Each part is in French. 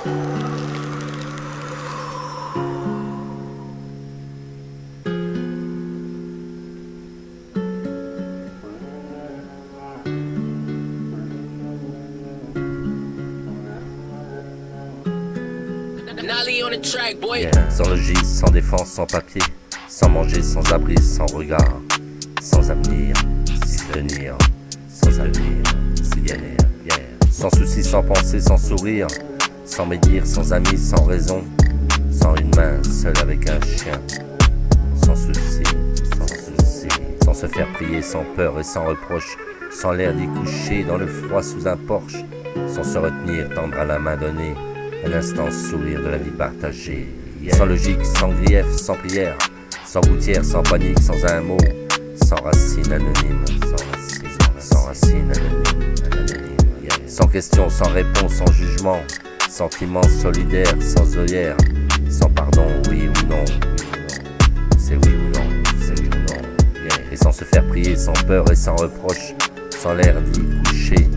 Yeah. Sans logis, sans défense, sans papier, sans manger, sans abri, sans regard, sans avenir, s'y tenir, sans avenir, s'y tenir, yeah. Sans souci, sans pensée, sans sourire, sans médire, sans amis, sans raison, sans une main, seul avec un chien, sans souci, sans se faire prier, sans peur et sans reproche, sans l'air d'y coucher dans le froid sous un porche, sans se retenir, tendre à la main donnée, un instant sourire de la vie partagée, yeah. Sans logique, sans grief, sans prière, sans gouttière, sans panique, sans un mot, sans racine anonyme, sans racine anonyme, yeah. Sans question, sans réponse, sans jugement, sentiment solidaire, sans œillère, sans pardon, oui ou non, c'est oui ou non, c'est oui ou non, yeah. Et sans se faire prier, sans peur et sans reproche, sans l'air d'y coucher,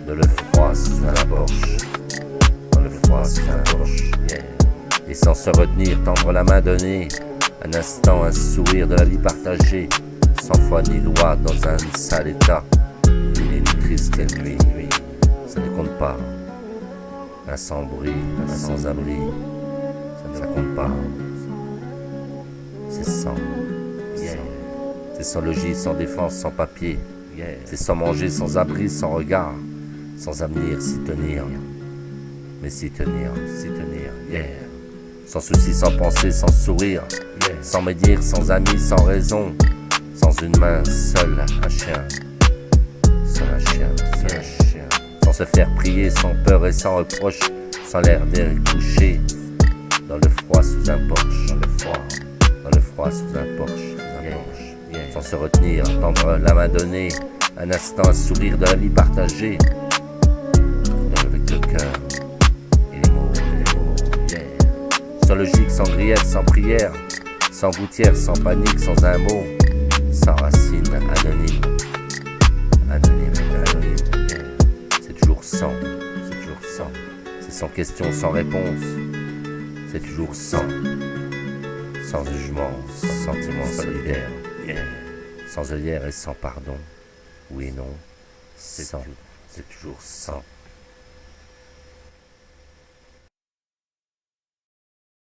de le froid sous la porche. Yeah. Et sans se retenir, tendre la main donnée, un instant, un sourire de la vie partagée, sans foi ni loi dans un sale état, ni une triste nuit, ça ne compte pas. Un sans bruit, un sans abri, ça ne compte pas. C'est sans, yeah. C'est sans logis, sans défense, sans papier, yeah. C'est sans manger, sans abri, sans regard, sans avenir, s'y tenir. Mais s'y tenir, yeah. Sans souci, sans pensée, sans sourire, yeah. Sans médire, sans amis, sans raison, sans une main, seul un chien, seul un chien, seul un chien. Sans se faire prier, sans peur et sans reproche, sans l'air d'être couché dans le froid sous un porche, dans le froid sous un porche, yeah. Yeah. Sans se retenir, tendre la main donnée, un instant, un sourire de la vie partagée, avec le cœur. Sans logique, sans grief, sans prière, sans gouttière, sans panique, sans un mot, sans racine anonyme, yeah. C'est toujours sans, c'est sans question, sans réponse, c'est toujours sans jugement, sans sentiment solidaire, yeah. Sans œillère et sans pardon, oui et non, c'est toujours sans.